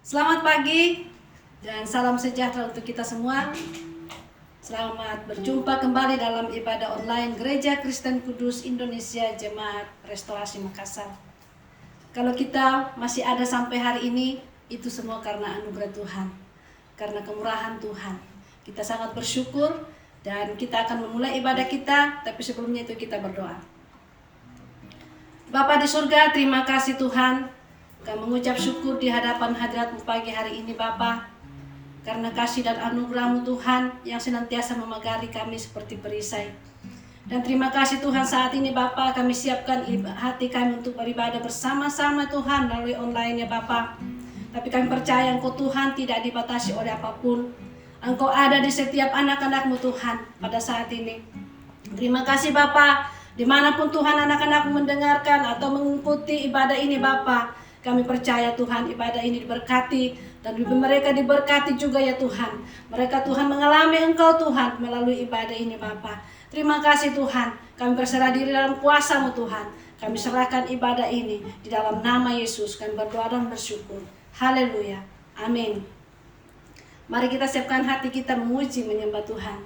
Selamat pagi dan salam sejahtera untuk kita semua. Selamat berjumpa kembali dalam ibadah online Gereja Kristen Kudus Indonesia Jemaat Restorasi Makassar. Kalau kita masih ada sampai hari ini, itu semua karena anugerah Tuhan, karena kemurahan Tuhan. Kita sangat bersyukur dan kita akan memulai ibadah kita, tapi sebelumnya itu kita berdoa. Bapa di surga, terima kasih Tuhan. Kami mengucap syukur di hadapan hadirat-Mu pagi hari ini Bapa, karena kasih dan anugerah-Mu Tuhan yang senantiasa memagari kami seperti perisai. Dan terima kasih Tuhan saat ini Bapa, kami siapkan hati kami untuk beribadah bersama-sama Tuhan melalui online ya Bapa. Tapi kami percaya Engkau Tuhan tidak dibatasi oleh apapun. Engkau ada di setiap anak-anak-Mu Tuhan pada saat ini. Terima kasih Bapa, dimanapun Tuhan anak-anak-Mu mendengarkan atau mengikuti ibadah ini Bapa, kami percaya Tuhan ibadah ini diberkati dan mereka diberkati juga ya Tuhan. Mereka Tuhan mengalami Engkau Tuhan melalui ibadah ini Bapa. Terima kasih Tuhan, kami berserah diri dalam kuasa-Mu Tuhan. Kami serahkan ibadah ini di dalam nama Yesus. Kami berdoa dan bersyukur. Haleluya. Amin. Mari kita siapkan hati kita memuji menyembah Tuhan.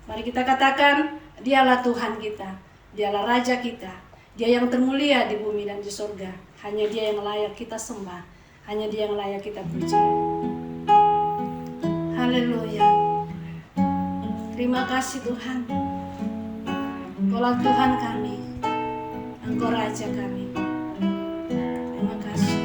Mari kita katakan, Dialah Tuhan kita, Dialah Raja kita, Dia yang termulia di bumi dan di surga. Hanya Dia yang layak kita sembah, hanya Dia yang layak kita puji. Haleluya. Terima kasih Tuhan. Engkaulah Tuhan kami, Engkau Raja kami. Terima kasih.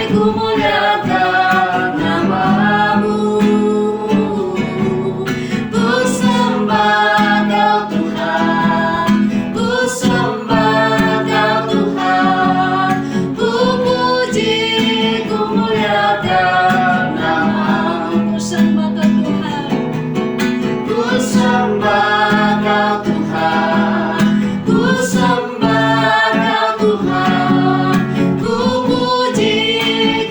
ku muliakan namamu. Ku sembah Kau Tuhan, ku sembah Kau Tuhan, ku puji, ku muliakan namamu. Ku sembah Kau Tuhan, ku sembah Kau Tuhan, ku sembah Kau Tuhan, ku puji,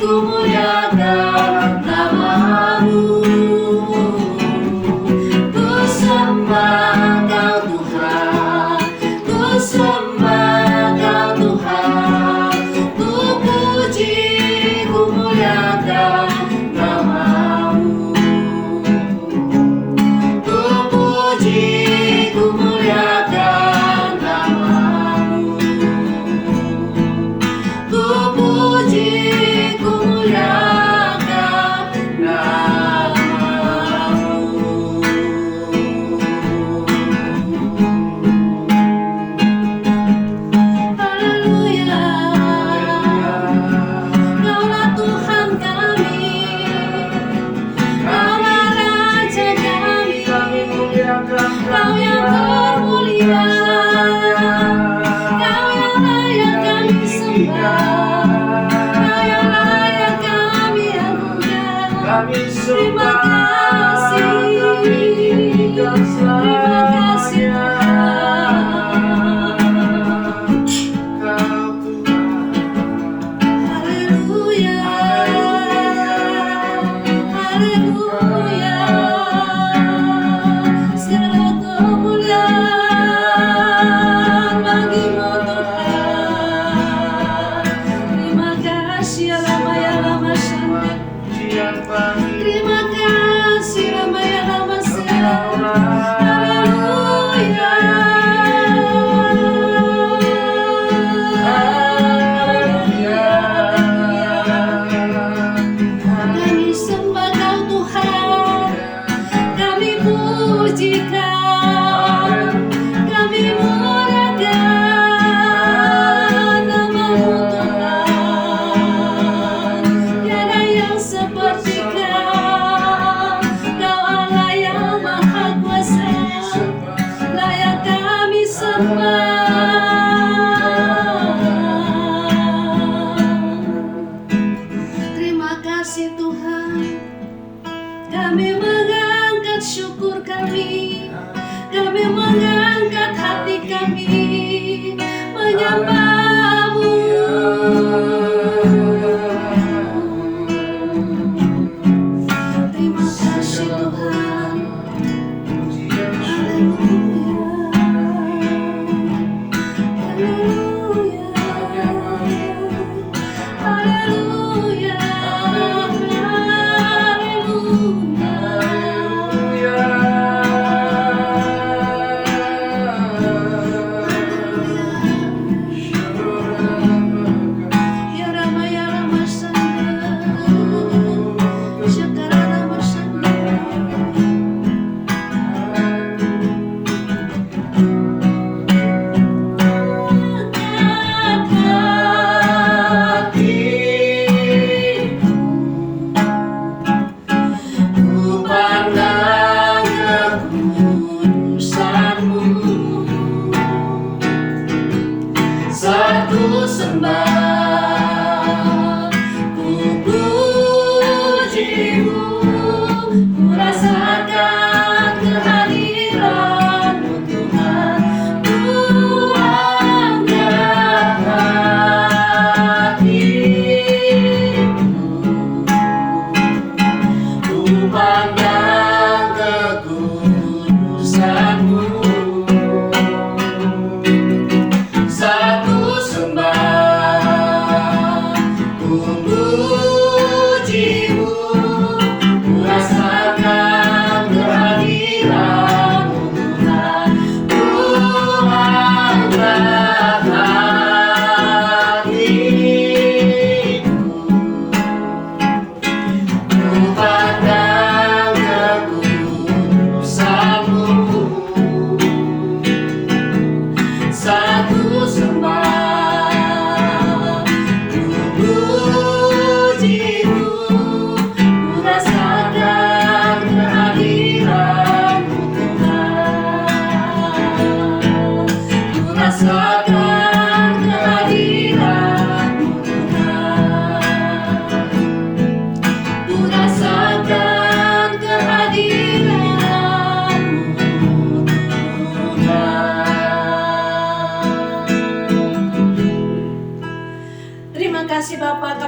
ku muliakan namamu. Ku sembah Kau Tuhan, ku sembah Kau Tuhan, ku puji, ku muliakan namamu. Ku puji, ku muliakan namamu. Ku puji, ku muliakan namamu. Haleluya, Kaulah Tuhan kami, Kaulah Raja kami, Kau yang termulia, Kau yang layak kami sembah, Kau yang layak kami anugerah. Terima kasih, terima kasih Tuhan. Haleluya, haleluya, segala kemuliaan bagi-Mu Tuhan. Terima kasih Rama ya Rama Shanti. Terima kasih Rama ya Rama Shanti. Haleluya, kami sembah Kau Tuhan, kami puji Kau, kami muliakan namamu Tuhan. Tiada yang seperti Kau, Kau Allah yang maha kuasa, layak kami sembah. Terima kasih Tuhan, kami mengangkat syukur kami mengangkat hati kami menyembah-Mu. Terima kasih Tuhan. Haleluya, haleluya, ya Rama ya Rama Shanti, Syakara Rama Shanti. Ku pandang kekudusan-Mu, satu sembah, ku puji-Mu, ku rasakan kehadiran-Mu Tuhan, ku angkat hatiku, ku pandang kekudusan-Mu, satu sembah, ku puji-Mu, ku rasakan kehadiran-Mu Tuhan, ku angkat hatiku, ku pandang kekudusan-Mu, satu sembah, ku puji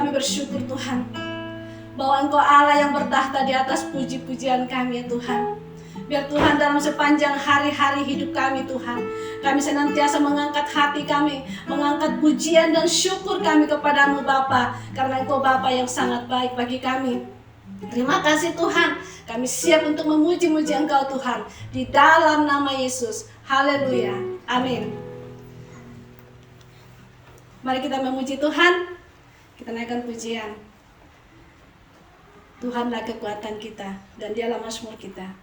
kami bersyukur Tuhan, bahwa Engkau Allah yang bertahta di atas puji-pujian kami ya Tuhan. Biar Tuhan dalam sepanjang hari-hari hidup kami Tuhan, kami senantiasa mengangkat hati kami, mengangkat pujian dan syukur kami kepadamu Bapa, karena Engkau Bapa yang sangat baik bagi kami. Terima kasih Tuhan, kami siap untuk memuji-muji Engkau Tuhan, di dalam nama Yesus. Haleluya, amin. Mari kita memuji Tuhan, kita naikkan pujian. Tuhanlah kekuatan kita, dan Dialah mazmur kita.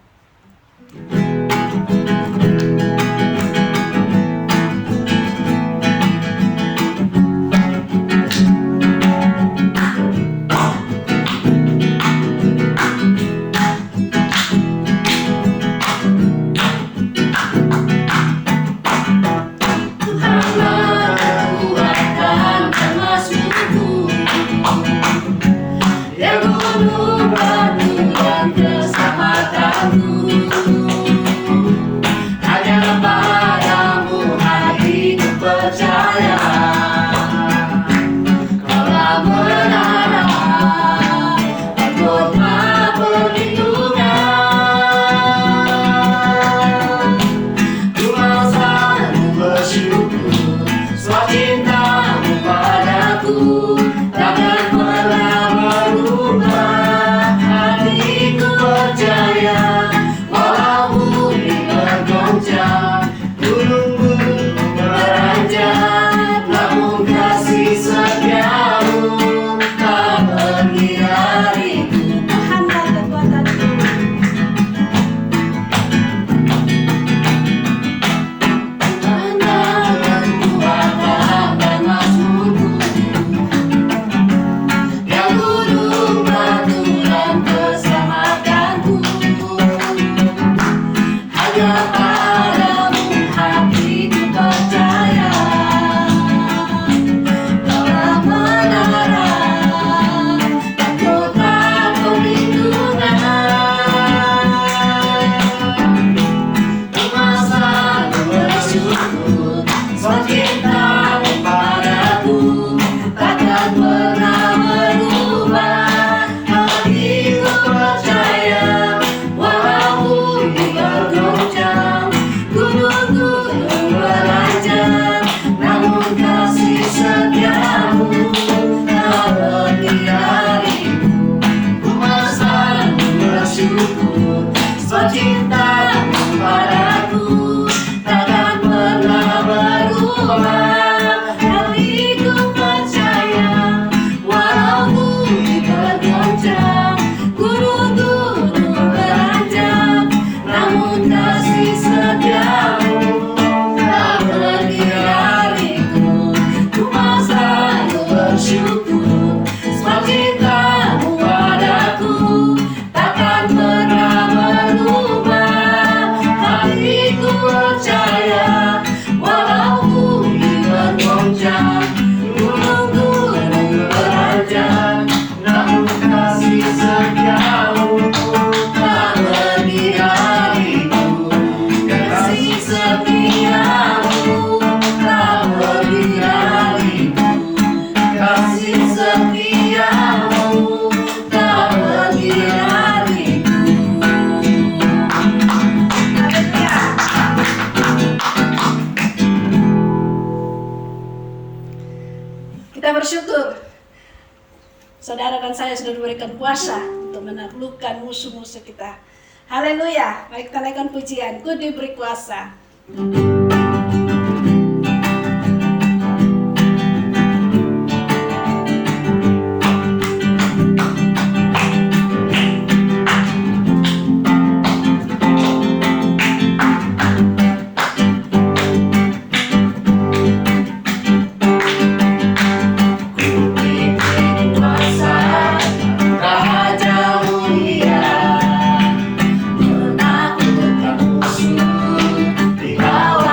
Saudara dan saya sudah diberikan kuasa untuk menaklukkan musuh-musuh kita. Haleluya. Mari kita naikkan pujian. Ku diberi kuasa. Kau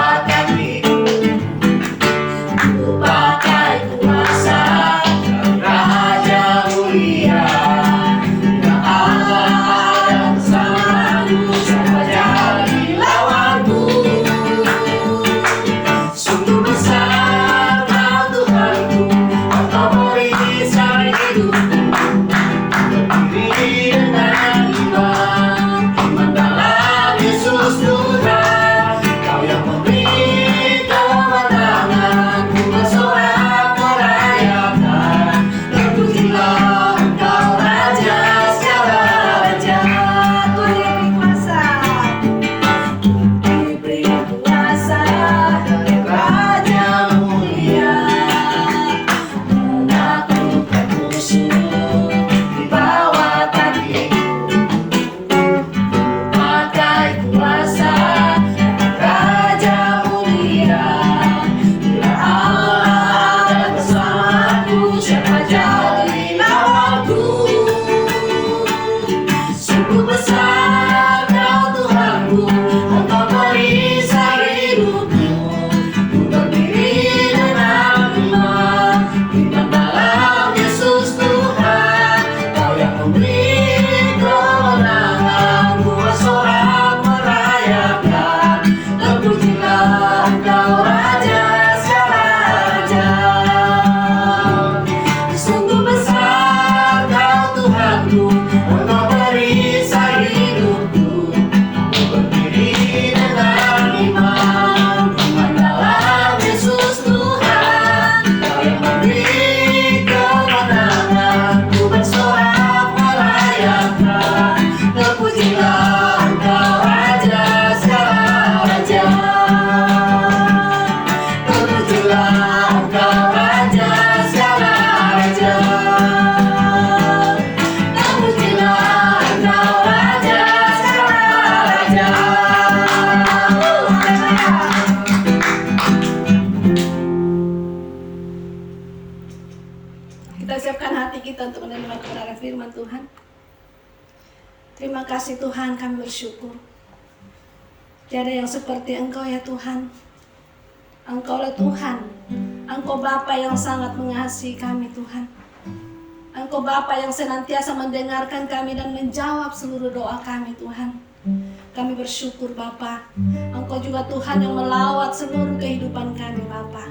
kita untuk menerima kebenaran firman Tuhan. Terima kasih Tuhan, kami bersyukur. Tiada yang seperti Engkau ya Tuhan. Engkaulah Tuhan. Engkau Bapa yang sangat mengasihi kami Tuhan. Engkau Bapa yang senantiasa mendengarkan kami dan menjawab seluruh doa kami Tuhan. Kami bersyukur Bapa. Engkau juga Tuhan yang melawat seluruh kehidupan kami Bapa.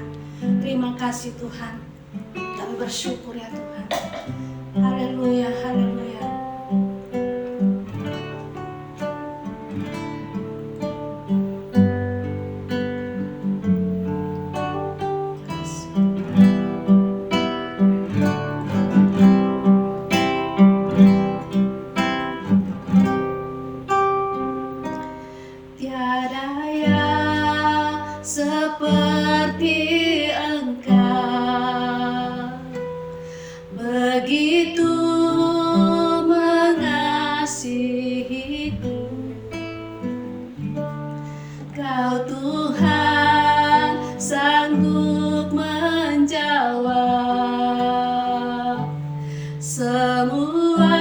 Terima kasih Tuhan. Kami bersyukur ya Tuhan. Haleluya, haleluya. Tiada yang seperti Engkau, begitu mengasihiku. Kau Tuhan sanggup menjawab semua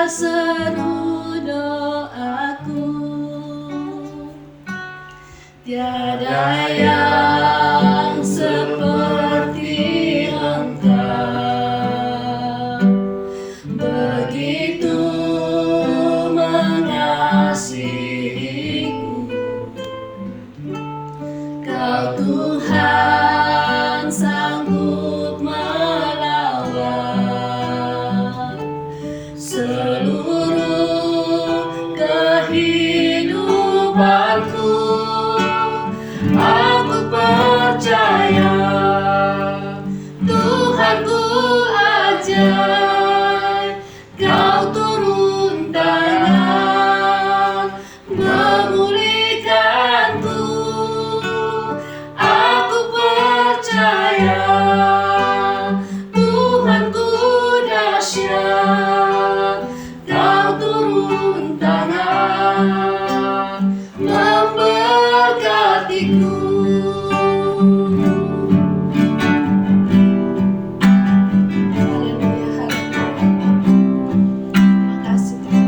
seru doaku. Tiada yang seperti Engkau, begitu mengasihiku. Kau Tuhan sanggup melawat seluruh kehidupanku. Aku percaya Tuhanku ajaib, Kau turun tangan memulihkanku. Aku percaya Tuhanku dahsyat, Kau turun tangan memberkatiku. Haleluya, haleluya. Terima kasih Tuhan.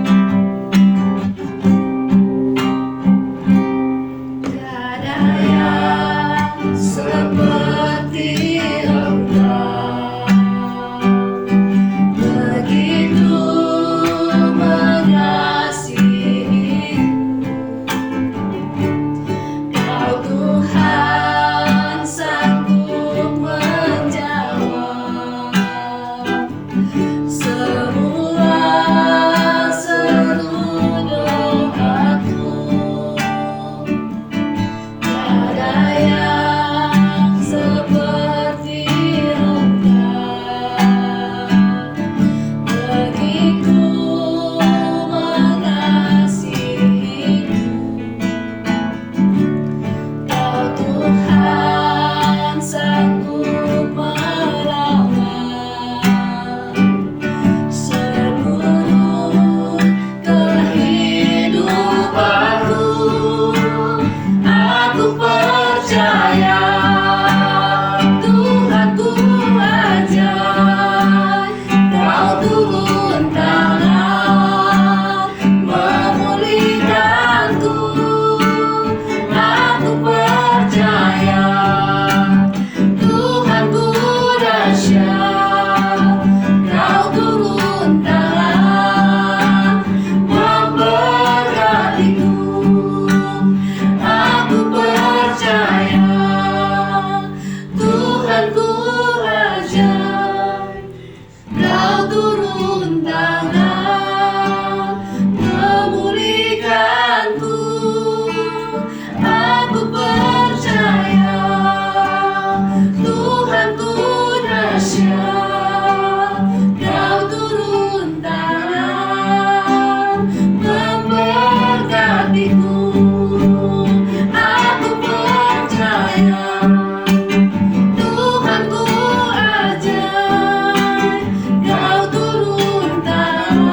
Tiada yang seperti Engkau, begitu mengasihiku. Kau Tuhan sanggup menjawab semua seru doaku. Tiada yang seperti Engkau, begitu mengasihiku. Kau Tuhan sanggup melawat seluruh kehidupanku. Aku percaya Tuhanku ajaib, Kau turun tangan memulihkanku. Aku percaya Tuhanku dahsyat, Kau turun tangan memberkatiku. Aku percaya Tuhanku ajaib, Kau turun tangan memulihkanku. Aku percaya Tuhanku dahsyat, Kau turun tangan memberkatiku. Aku percaya Tuhanku ajaib, Kau turun tangan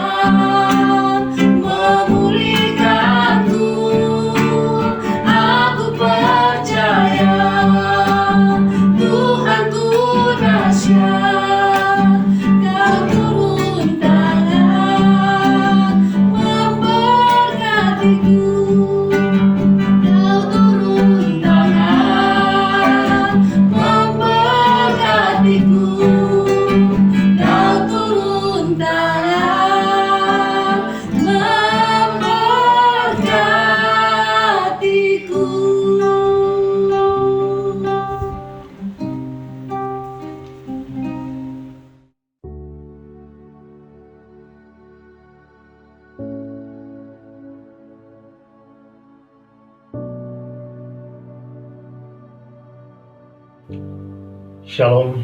Shalom.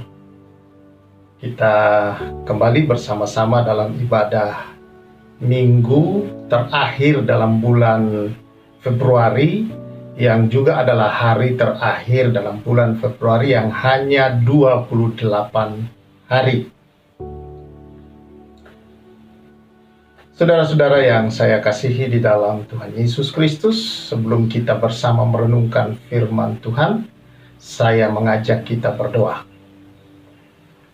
Kita kembali bersama-sama dalam ibadah minggu terakhir dalam bulan Februari, yang juga adalah hari terakhir dalam bulan Februari yang hanya 28 hari. Saudara-saudara yang saya kasihi di dalam Tuhan Yesus Kristus, sebelum kita bersama merenungkan firman Tuhan, saya mengajak kita berdoa.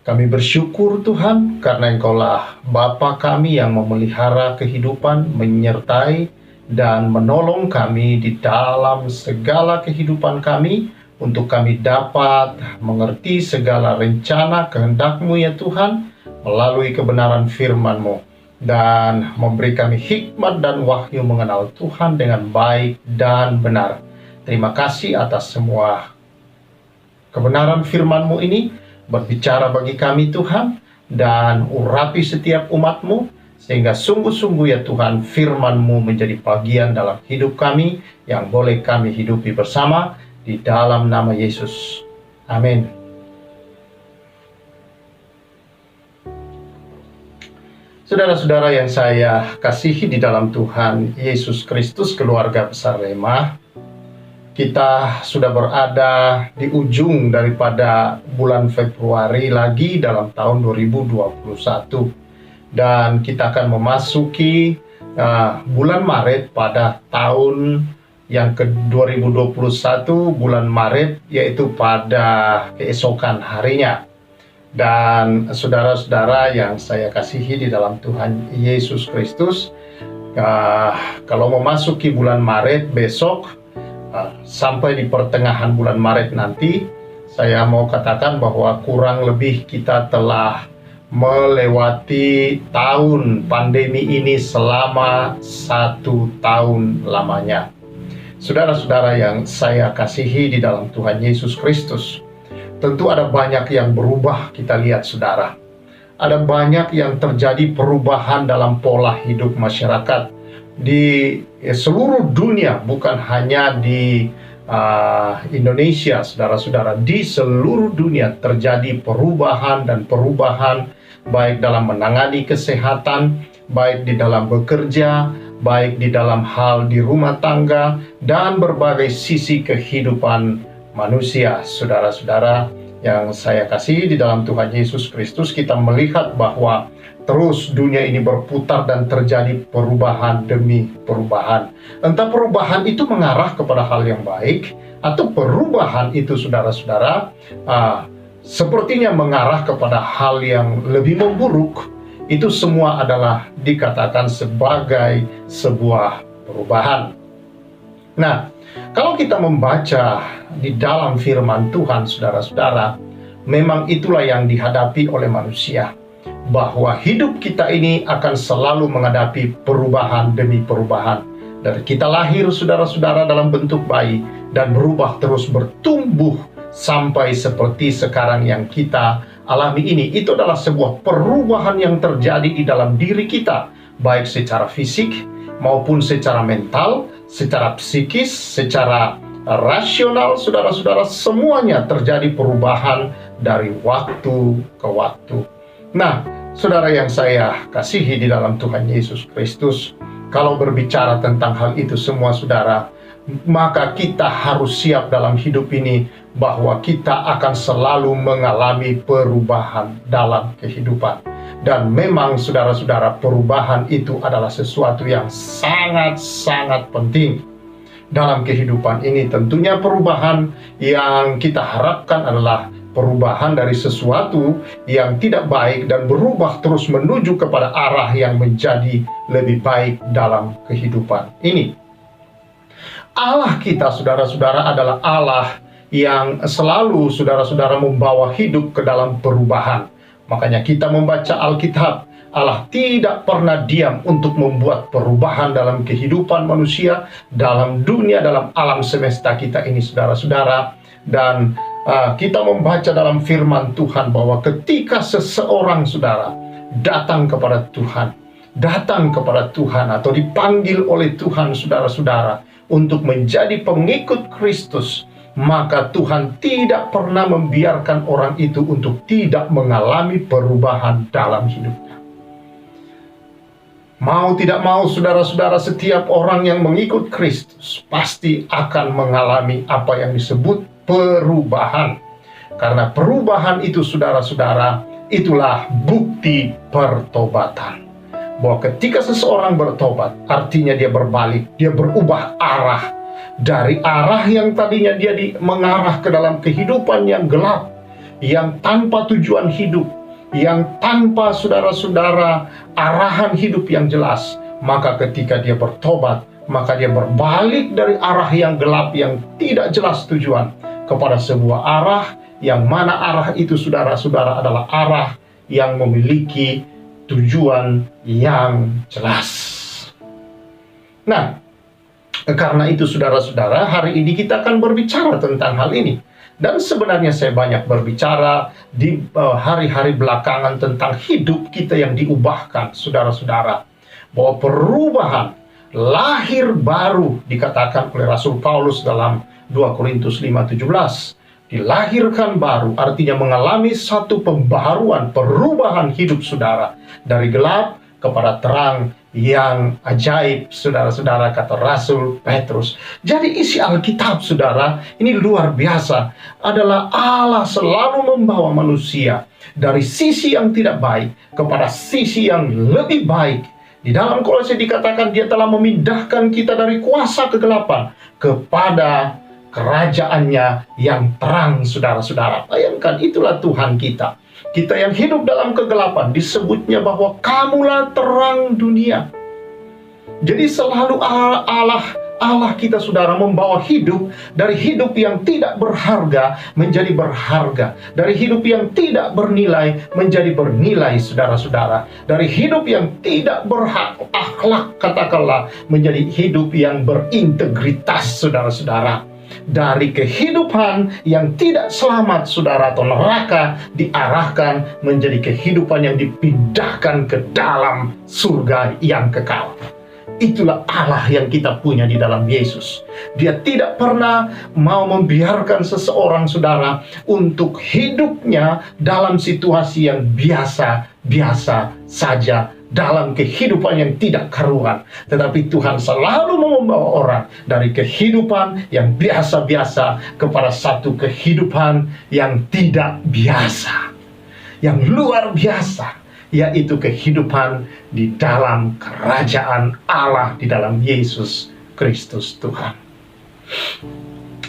Kami bersyukur Tuhan karena Engkaulah Bapa kami yang memelihara kehidupan, menyertai dan menolong kami di dalam segala kehidupan kami, untuk kami dapat mengerti segala rencana kehendak-Mu ya Tuhan, melalui kebenaran firman-Mu, dan memberi kami hikmat dan wahyu mengenal Tuhan dengan baik dan benar. Terima kasih atas semua kebenaran firman-Mu ini, berbicara bagi kami Tuhan, dan urapi setiap umat-Mu, sehingga sungguh-sungguh ya Tuhan, firman-Mu menjadi bagian dalam hidup kami, yang boleh kami hidupi bersama, di dalam nama Yesus. Amin. Saudara-saudara yang saya kasihi di dalam Tuhan Yesus Kristus, keluarga besar Rema, kita sudah berada di ujung daripada bulan Februari lagi dalam tahun 2021. Dan kita akan memasuki bulan Maret pada tahun yang ke-2021, bulan Maret, yaitu pada keesokan harinya. Dan saudara-saudara yang saya kasihi di dalam Tuhan Yesus Kristus, kalau memasuki bulan Maret besok, sampai di pertengahan bulan Maret nanti, saya mau katakan bahwa kurang lebih kita telah melewati tahun pandemi ini selama 1 tahun lamanya. Saudara-saudara yang saya kasihi di dalam Tuhan Yesus Kristus, tentu ada banyak yang berubah, kita lihat saudara. Ada banyak yang terjadi perubahan dalam pola hidup masyarakat di seluruh dunia, bukan hanya di Indonesia, saudara-saudara. Di seluruh dunia terjadi perubahan dan perubahan, baik dalam menangani kesehatan, baik di dalam bekerja, baik di dalam hal di rumah tangga, dan berbagai sisi kehidupan manusia. Saudara-saudara yang saya kasihi di dalam Tuhan Yesus Kristus, kita melihat bahwa terus dunia ini berputar dan terjadi perubahan demi perubahan. Entah perubahan itu mengarah kepada hal yang baik, atau perubahan itu saudara-saudara sepertinya mengarah kepada hal yang lebih memburuk. Itu semua adalah dikatakan sebagai sebuah perubahan. Nah, kalau kita membaca di dalam firman Tuhan, saudara-saudara, memang itulah yang dihadapi oleh manusia, bahwa hidup kita ini akan selalu menghadapi perubahan demi perubahan. Dari kita lahir, saudara-saudara, dalam bentuk bayi, dan berubah terus bertumbuh sampai seperti sekarang yang kita alami ini. Itu adalah sebuah perubahan yang terjadi di dalam diri kita, baik secara fisik maupun secara mental, secara psikis, secara rasional, saudara-saudara, semuanya terjadi perubahan dari waktu ke waktu. Nah, saudara yang saya kasihi di dalam Tuhan Yesus Kristus, kalau berbicara tentang hal itu semua, saudara, maka kita harus siap dalam hidup ini bahwa kita akan selalu mengalami perubahan dalam kehidupan. Dan memang saudara-saudara, perubahan itu adalah sesuatu yang sangat-sangat penting dalam kehidupan ini. Tentunya perubahan yang kita harapkan adalah perubahan dari sesuatu yang tidak baik dan berubah terus menuju kepada arah yang menjadi lebih baik dalam kehidupan ini. Allah kita, saudara-saudara, adalah Allah yang selalu, saudara-saudara, membawa hidup ke dalam perubahan. Makanya kita membaca Alkitab, Allah tidak pernah diam untuk membuat perubahan dalam kehidupan manusia, dalam dunia, dalam alam semesta kita ini, saudara-saudara. Dan kita membaca dalam firman Tuhan bahwa ketika seseorang, saudara, datang kepada Tuhan atau dipanggil oleh Tuhan, saudara-saudara, untuk menjadi pengikut Kristus, maka Tuhan tidak pernah membiarkan orang itu untuk tidak mengalami perubahan dalam hidupnya. Mau tidak mau, saudara-saudara, setiap orang yang mengikut Kristus pasti akan mengalami apa yang disebut perubahan. Karena perubahan itu, saudara-saudara, itulah bukti pertobatan. Bahwa ketika seseorang bertobat, artinya dia berbalik, dia berubah arah. Dari arah yang tadinya dia mengarah ke dalam kehidupan yang gelap, yang tanpa tujuan hidup, yang tanpa, saudara-saudara, arahan hidup yang jelas. Maka ketika dia bertobat, maka dia berbalik dari arah yang gelap, yang tidak jelas tujuan, kepada sebuah arah, yang mana arah itu, saudara-saudara, adalah arah yang memiliki tujuan yang jelas. Nah, karena itu, saudara-saudara, hari ini kita akan berbicara tentang hal ini. Dan sebenarnya saya banyak berbicara di hari-hari belakangan tentang hidup kita yang diubahkan, saudara-saudara. Bahwa perubahan, lahir baru, dikatakan oleh Rasul Paulus dalam 2 Korintus 5:17. Dilahirkan baru artinya mengalami satu pembaharuan, perubahan hidup saudara. Dari gelap kepada terang yang ajaib, saudara-saudara, kata Rasul Petrus. Jadi isi Alkitab, saudara, ini luar biasa. Adalah Allah selalu membawa manusia dari sisi yang tidak baik kepada sisi yang lebih baik. Di dalam Kolose dikatakan dia telah memindahkan kita dari kuasa kegelapan kepada kerajaannya yang terang, saudara-saudara. Bayangkan, itulah Tuhan kita. Kita yang hidup dalam kegelapan disebutnya bahwa kamulah terang dunia. Jadi selalu Allah kita, saudara, membawa hidup dari hidup yang tidak berharga menjadi berharga, dari hidup yang tidak bernilai menjadi bernilai, saudara-saudara, dari hidup yang tidak berakhlak, katakanlah, menjadi hidup yang berintegritas, saudara-saudara. Dari kehidupan yang tidak selamat, saudara, atau neraka, diarahkan menjadi kehidupan yang dipindahkan ke dalam surga yang kekal. Itulah Allah yang kita punya di dalam Yesus. Dia tidak pernah mau membiarkan seseorang, saudara, untuk hidupnya dalam situasi yang biasa-biasa saja, dalam kehidupan yang tidak karuan. Tetapi Tuhan selalu membawa orang dari kehidupan yang biasa-biasa kepada satu kehidupan yang tidak biasa, yang luar biasa, yaitu kehidupan di dalam kerajaan Allah di dalam Yesus Kristus Tuhan.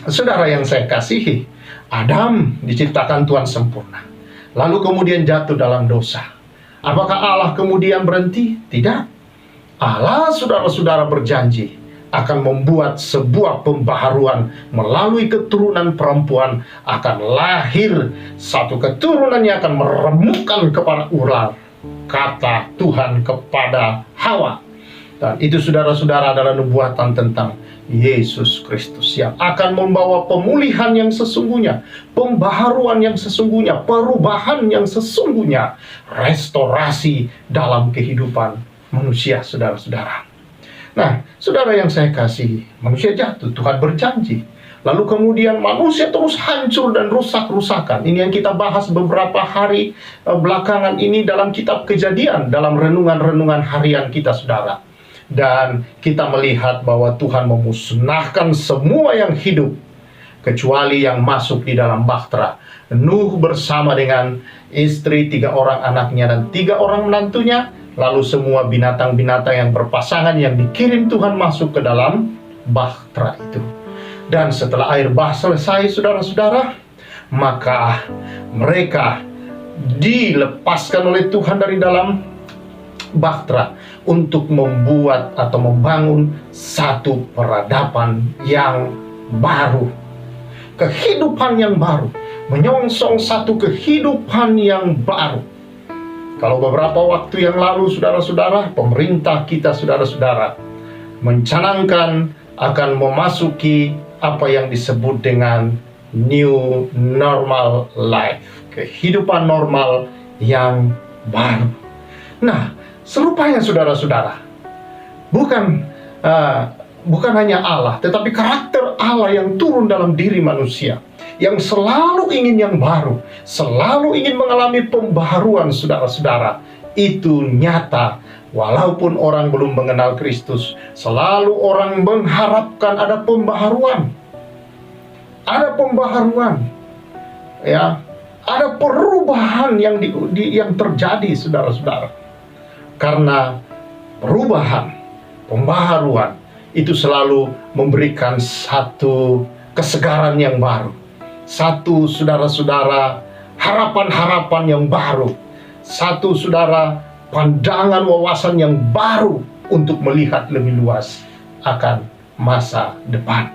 Saudara yang saya kasihi, Adam diciptakan Tuhan sempurna, lalu kemudian jatuh dalam dosa. Apakah Allah kemudian berhenti? Tidak. Allah, saudara-saudara, berjanji akan membuat sebuah pembaharuan melalui keturunan perempuan. Akan lahir satu keturunan yang akan meremukkan kepala ular, kata Tuhan kepada Hawa. Dan itu, saudara-saudara, adalah nubuatan tentang Yesus Kristus yang akan membawa pemulihan yang sesungguhnya, pembaharuan yang sesungguhnya, perubahan yang sesungguhnya, restorasi dalam kehidupan manusia, saudara-saudara. Nah, saudara yang saya kasihi, manusia jatuh, Tuhan berjanji. Lalu kemudian manusia terus hancur dan rusak-rusakan. Ini yang kita bahas beberapa hari belakangan ini dalam kitab Kejadian, dalam renungan-renungan harian kita, saudara. Dan kita melihat bahwa Tuhan memusnahkan semua yang hidup kecuali yang masuk di dalam bahtera. Nuh bersama dengan istri, 3 orang anaknya dan 3 orang menantunya, lalu semua binatang-binatang yang berpasangan yang dikirim Tuhan masuk ke dalam bahtera itu. Dan setelah air bah selesai, saudara-saudara, maka mereka dilepaskan oleh Tuhan dari dalam bahtera untuk membuat atau membangun satu peradaban yang baru, kehidupan yang baru, menyongsong satu kehidupan yang baru. Kalau beberapa waktu yang lalu, saudara-saudara, pemerintah kita, saudara-saudara, mencanangkan akan memasuki apa yang disebut dengan new normal life, kehidupan normal yang baru. Nah, serupanya, saudara-saudara, bukan hanya Allah, tetapi karakter Allah yang turun dalam diri manusia, yang selalu ingin yang baru, selalu ingin mengalami pembaharuan, saudara-saudara. Itu nyata. Walaupun orang belum mengenal Kristus, selalu orang mengharapkan ada pembaharuan. Ada pembaharuan. Ya, ada perubahan yang terjadi, saudara-saudara. Karena perubahan, pembaharuan itu selalu memberikan satu kesegaran yang baru. Satu, saudara-saudara, harapan-harapan yang baru. Satu, saudara, pandangan wawasan yang baru untuk melihat lebih luas akan masa depan.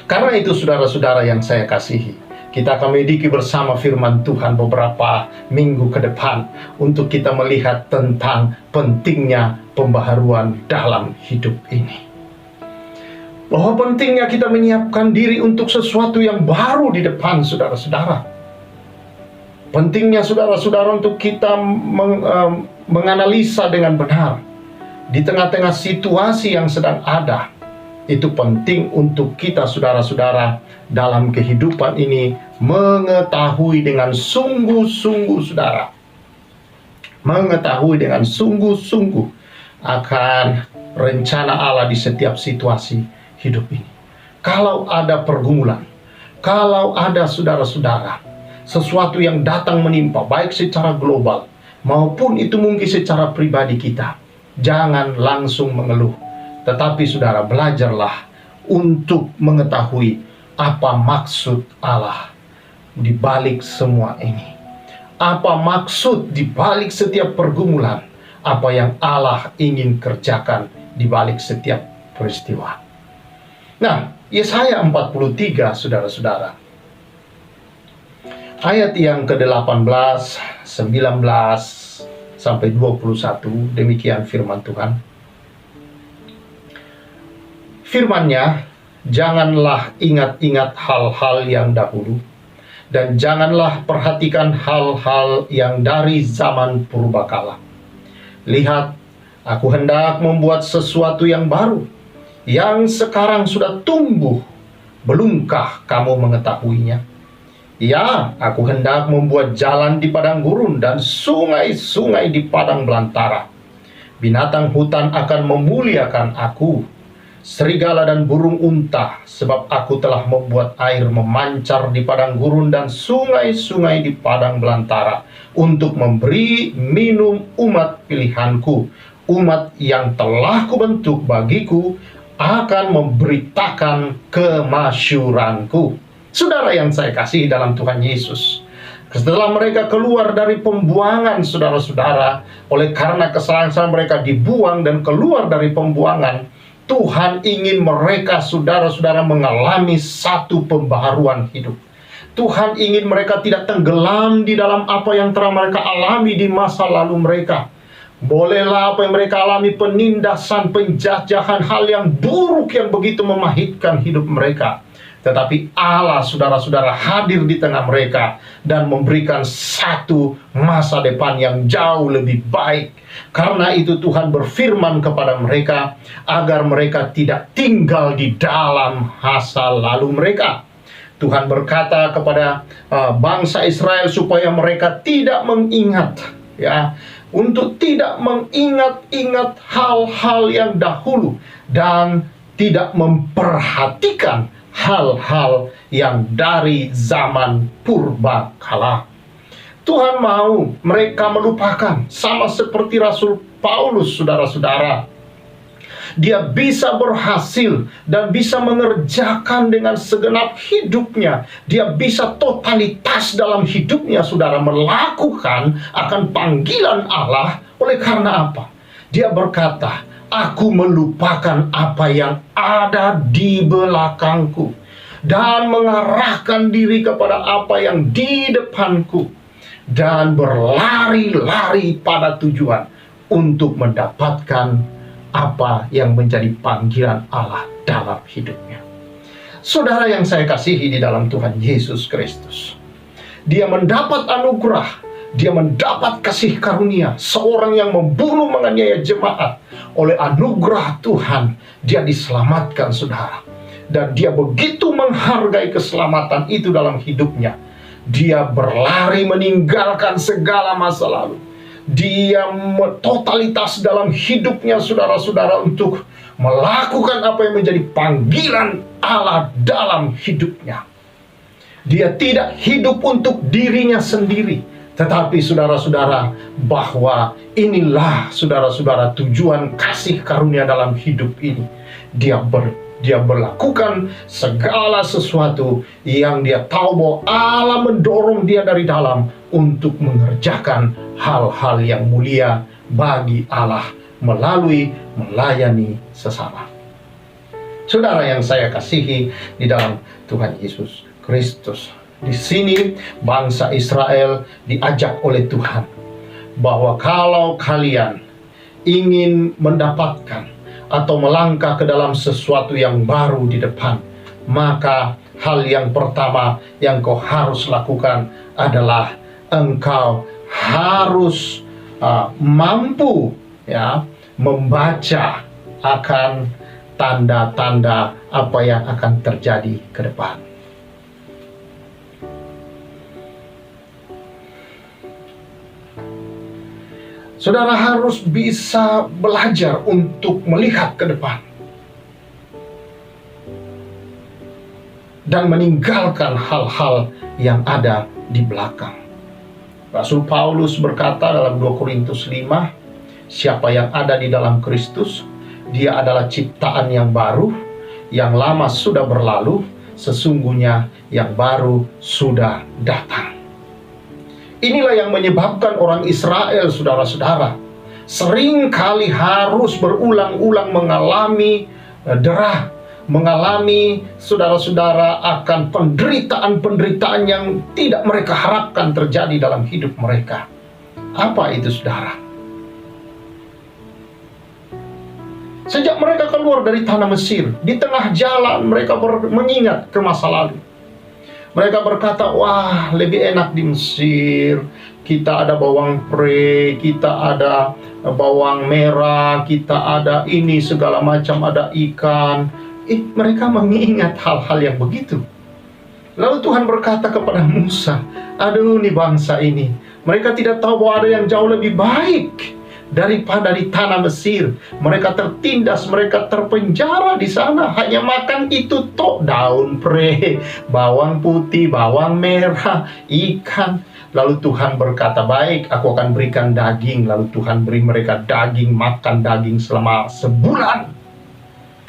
Karena itu, saudara-saudara yang saya kasihi, kita akan mediki bersama firman Tuhan beberapa minggu ke depan untuk kita melihat tentang pentingnya pembaharuan dalam hidup ini. Bahwa pentingnya kita menyiapkan diri untuk sesuatu yang baru di depan, saudara-saudara. Pentingnya, saudara-saudara, untuk kita menganalisa dengan benar di tengah-tengah situasi yang sedang ada. Itu penting untuk kita, saudara-saudara, dalam kehidupan ini mengetahui dengan sungguh-sungguh, saudara. Mengetahui dengan sungguh-sungguh akan rencana Allah di setiap situasi hidup ini. Kalau ada pergumulan, kalau ada, saudara-saudara, sesuatu yang datang menimpa, baik secara global maupun itu mungkin secara pribadi kita, jangan langsung mengeluh. Tetapi, saudara, belajarlah untuk mengetahui apa maksud Allah di balik semua ini. Apa maksud di balik setiap pergumulan? Apa yang Allah ingin kerjakan di balik setiap peristiwa? Nah, Yesaya 43, saudara-saudara, ayat yang ke-18, 19 sampai 21, demikian firman Tuhan. Firman-Nya, janganlah ingat-ingat hal-hal yang dahulu, dan janganlah perhatikan hal-hal yang dari zaman purbakala. Lihat, aku hendak membuat sesuatu yang baru, yang sekarang sudah tumbuh. Belumkah kamu mengetahuinya? Ya, aku hendak membuat jalan di padang gurun dan sungai-sungai di padang belantara. Binatang hutan akan memuliakan aku, serigala dan burung unta, sebab aku telah membuat air memancar di padang gurun dan sungai-sungai di padang belantara, untuk memberi minum umat pilihanku, umat yang telah kubentuk bagiku, akan memberitakan kemasyuranku. Saudara yang saya kasihi dalam Tuhan Yesus, setelah mereka keluar dari pembuangan, saudara-saudara, oleh karena kesalahan mereka dibuang dan keluar dari pembuangan, Tuhan ingin mereka, saudara-saudara, mengalami satu pembaharuan hidup. Tuhan ingin mereka tidak tenggelam di dalam apa yang telah mereka alami di masa lalu mereka. Bolehlah apa yang mereka alami, penindasan, penjajahan, hal yang buruk yang begitu memahitkan hidup mereka. Tetapi Allah, saudara-saudara, hadir di tengah mereka dan memberikan satu masa depan yang jauh lebih baik. Karena itu Tuhan berfirman kepada mereka agar mereka tidak tinggal di dalam masa lalu mereka. Tuhan berkata kepada bangsa Israel supaya mereka tidak mengingat, ya, untuk tidak mengingat-ingat hal-hal yang dahulu dan tidak memperhatikan hal-hal yang dari zaman purbakala. Tuhan mau mereka melupakan, sama seperti Rasul Paulus, saudara-saudara. Dia bisa berhasil dan bisa mengerjakan dengan segenap hidupnya. Dia bisa totalitas dalam hidupnya, saudara, melakukan akan panggilan Allah. Oleh karena apa? Dia berkata, aku melupakan apa yang ada di belakangku dan mengarahkan diri kepada apa yang di depanku, dan berlari-lari pada tujuan untuk mendapatkan apa yang menjadi panggilan Allah dalam hidupnya. Saudara yang saya kasihi di dalam Tuhan Yesus Kristus, dia mendapat anugerah, dia mendapat kasih karunia, seorang yang membunuh menganiaya jemaat. Oleh anugerah Tuhan, dia diselamatkan, saudara. dan dia begitu menghargai keselamatan itu dalam hidupnya. Dia berlari meninggalkan segala masa lalu. Dia totalitas dalam hidupnya, saudara-saudara, untuk melakukan apa yang menjadi panggilan Allah dalam hidupnya. Dia tidak hidup untuk dirinya sendiri, tetapi saudara-saudara, bahwa inilah saudara-saudara tujuan kasih karunia dalam hidup ini. Dia berlakukan segala sesuatu yang dia tahu bahwa Allah mendorong dia dari dalam untuk mengerjakan hal-hal yang mulia bagi Allah melalui melayani sesama. Saudara yang saya kasihi di dalam Tuhan Yesus Kristus, di sini bangsa Israel diajak oleh Tuhan bahwa kalau kalian ingin mendapatkan atau melangkah ke dalam sesuatu yang baru di depan, maka hal yang pertama yang kau harus lakukan adalah engkau harus mampu membaca akan tanda-tanda apa yang akan terjadi ke depan. Saudara harus bisa belajar untuk melihat ke depan dan meninggalkan hal-hal yang ada di belakang. Rasul Paulus berkata dalam 2 Korintus 5, siapa yang ada di dalam Kristus, dia adalah ciptaan yang baru, yang lama sudah berlalu, sesungguhnya yang baru sudah datang. Inilah yang menyebabkan orang Israel, saudara-saudara, seringkali harus berulang-ulang mengalami derah, mengalami saudara-saudara akan penderitaan-penderitaan yang tidak mereka harapkan terjadi dalam hidup mereka. Apa itu, saudara? Sejak mereka keluar dari tanah Mesir, di tengah jalan mereka mengingat ke masa lalu. Mereka berkata, wah, lebih enak di Mesir. Kita ada bawang pre, kita ada bawang merah, kita ada ini segala macam, ada ikan. Mereka mengingat hal-hal yang begitu. Lalu Tuhan berkata kepada Musa, aduh, nih bangsa ini, mereka tidak tahu bahwa ada yang jauh lebih baik daripada di tanah Mesir. Mereka tertindas, mereka terpenjara di sana, hanya makan itu tok, daun pre, bawang putih, bawang merah, ikan. Lalu Tuhan berkata, baik, aku akan berikan daging. Lalu Tuhan beri mereka daging, makan daging selama sebulan,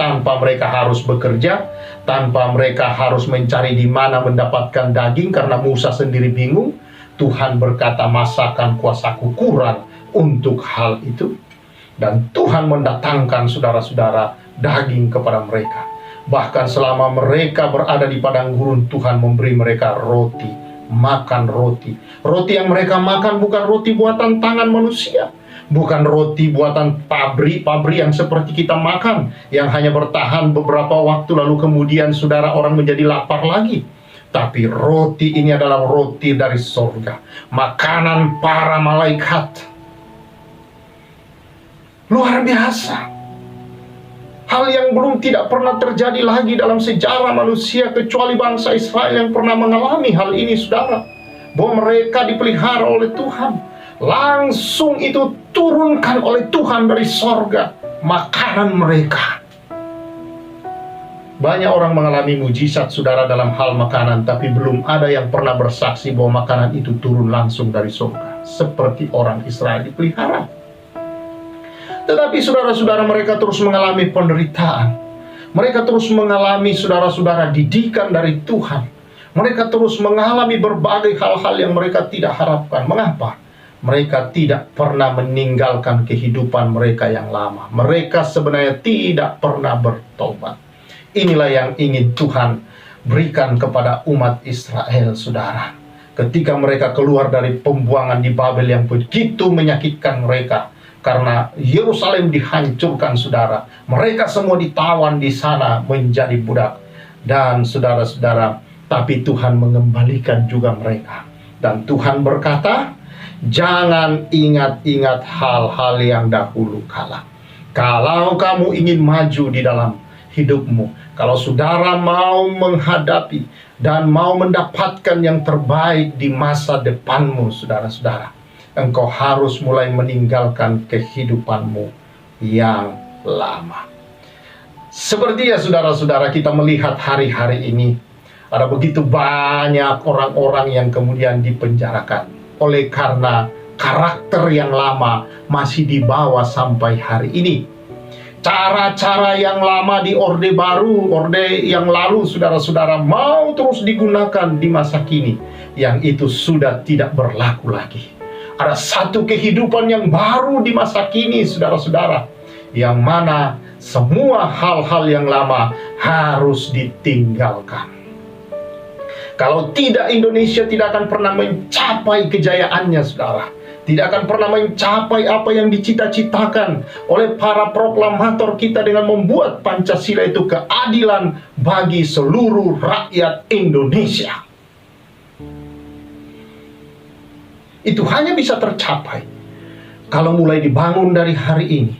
tanpa mereka harus bekerja, tanpa mereka harus mencari di mana mendapatkan daging, karena Musa sendiri bingung. Tuhan berkata, masakan kuasaku kurang untuk hal itu. Dan Tuhan mendatangkan saudara-saudara daging kepada mereka. Bahkan selama mereka berada di padang gurun, Tuhan memberi mereka roti, makan roti. Roti yang mereka makan bukan roti buatan tangan manusia, bukan roti buatan pabrik yang seperti kita makan, yang hanya bertahan beberapa waktu lalu kemudian saudara orang menjadi lapar lagi. Tapi roti ini adalah roti dari surga, makanan para malaikat. Luar biasa. Hal yang belum tidak pernah terjadi lagi dalam sejarah manusia kecuali bangsa Israel yang pernah mengalami hal ini, saudara. Bahwa mereka dipelihara oleh Tuhan. Langsung itu turunkan oleh Tuhan dari sorga makanan mereka. Banyak orang mengalami mujizat, saudara, dalam hal makanan, tapi belum ada yang pernah bersaksi bahwa makanan itu turun langsung dari surga seperti orang Israel dipelihara. Tetapi saudara-saudara, mereka terus mengalami penderitaan. Mereka terus mengalami, saudara-saudara, didikan dari Tuhan. Mereka terus mengalami berbagai hal-hal yang mereka tidak harapkan. Mengapa? Mereka tidak pernah meninggalkan kehidupan mereka yang lama. Mereka sebenarnya tidak pernah bertobat. Inilah yang ingin Tuhan berikan kepada umat Israel, saudara. Ketika mereka keluar dari pembuangan di Babel yang begitu menyakitkan mereka. Karena Yerusalem dihancurkan, saudara. Mereka semua ditawan di sana menjadi budak. Dan saudara-saudara, tapi Tuhan mengembalikan juga mereka. Dan Tuhan berkata, jangan ingat-ingat hal-hal yang dahulu kala. Kalau kamu ingin maju di dalam hidupmu. Kalau saudara mau menghadapi dan mau mendapatkan yang terbaik di masa depanmu, saudara-saudara, engkau harus mulai meninggalkan kehidupanmu yang lama. Seperti ya saudara-saudara, kita melihat hari-hari ini ada begitu banyak orang-orang yang kemudian dipenjarakan oleh karena karakter yang lama masih dibawa sampai hari ini. Cara-cara yang lama di orde baru, orde yang lalu, saudara-saudara, mau terus digunakan di masa kini, yang itu sudah tidak berlaku lagi. Ada satu kehidupan yang baru di masa kini, saudara-saudara, yang mana semua hal-hal yang lama harus ditinggalkan. Kalau tidak, Indonesia tidak akan pernah mencapai kejayaannya, saudara. Tidak akan pernah mencapai apa yang dicita-citakan oleh para proklamator kita dengan membuat Pancasila itu keadilan bagi seluruh rakyat Indonesia. Itu hanya bisa tercapai kalau mulai dibangun dari hari ini,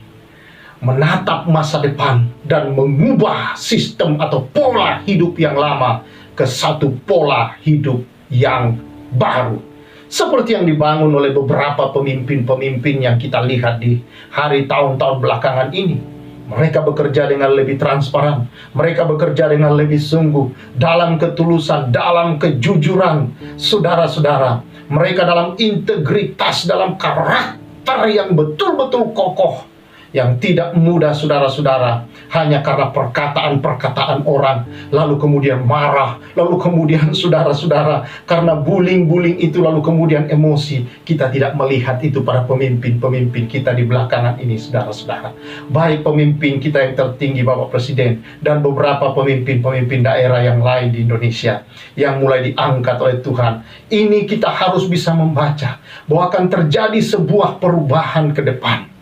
menatap masa depan dan mengubah sistem atau pola hidup yang lama ke satu pola hidup yang baru. Seperti yang dibangun oleh beberapa pemimpin-pemimpin yang kita lihat di hari tahun-tahun belakangan ini. Mereka bekerja dengan lebih transparan, mereka bekerja dengan lebih sungguh, dalam ketulusan, dalam kejujuran, saudara-saudara. Mereka dalam integritas, dalam karakter yang betul-betul kokoh, yang tidak mudah, saudara-saudara, hanya karena perkataan-perkataan orang, lalu kemudian marah, lalu kemudian saudara-saudara, karena bullying itu, lalu kemudian emosi. Kita tidak melihat itu pada pemimpin-pemimpin kita di belakangan ini, saudara-saudara. Baik pemimpin kita yang tertinggi, Bapak Presiden, dan beberapa pemimpin-pemimpin daerah yang lain di Indonesia, yang mulai diangkat oleh Tuhan. Ini kita harus bisa membaca, bahwa akan terjadi sebuah perubahan ke depan.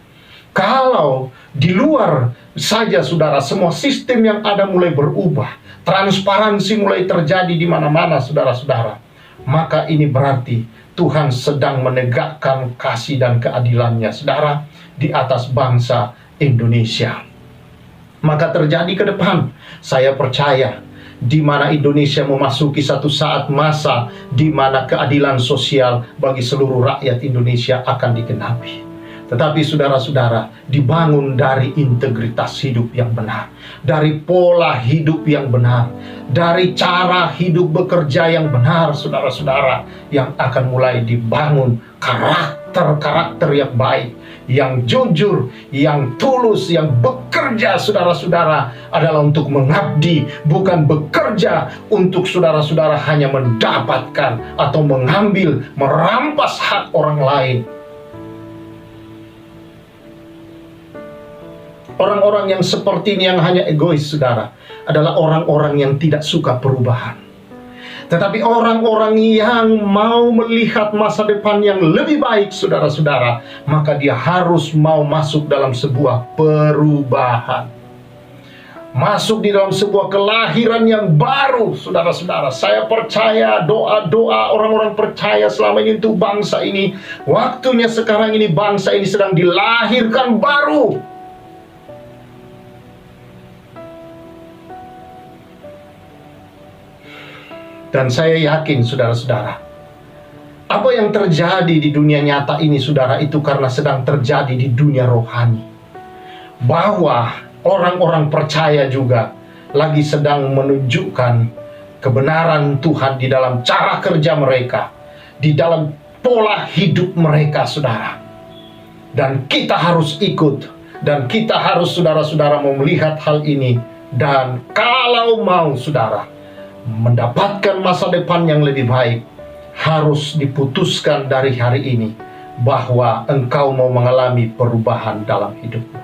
Kalau di luar saja, saudara, semua sistem yang ada mulai berubah, transparansi mulai terjadi di mana-mana, saudara-saudara, maka ini berarti Tuhan sedang menegakkan kasih dan keadilannya, saudara, di atas bangsa Indonesia. Maka terjadi ke depan, saya percaya, di mana Indonesia memasuki satu saat masa di mana keadilan sosial bagi seluruh rakyat Indonesia akan digenapi. Tetapi saudara-saudara, dibangun dari integritas hidup yang benar, dari pola hidup yang benar, dari cara hidup bekerja yang benar, saudara-saudara, yang akan mulai dibangun karakter-karakter yang baik, yang jujur, yang tulus, yang bekerja, saudara-saudara, adalah untuk mengabdi, bukan bekerja untuk saudara-saudara hanya mendapatkan atau mengambil, merampas hak orang lain. Orang-orang yang seperti ini yang hanya egois, saudara, adalah orang-orang yang tidak suka perubahan. Tetapi orang-orang yang mau melihat masa depan yang lebih baik, saudara-saudara, maka dia harus mau masuk dalam sebuah perubahan. Masuk di dalam sebuah kelahiran yang baru, saudara-saudara. Saya percaya doa-doa orang-orang percaya selama ini untuk bangsa ini, waktunya sekarang ini bangsa ini sedang dilahirkan baru. Dan saya yakin, saudara-saudara, apa yang terjadi di dunia nyata ini, saudara, itu karena sedang terjadi di dunia rohani. Bahwa orang-orang percaya juga lagi sedang menunjukkan kebenaran Tuhan di dalam cara kerja mereka, di dalam pola hidup mereka, saudara. Dan kita harus ikut, dan kita harus, saudara-saudara, mau melihat hal ini. Dan kalau mau, saudara, mendapatkan masa depan yang lebih baik, harus diputuskan dari hari ini bahwa engkau mau mengalami perubahan dalam hidupmu.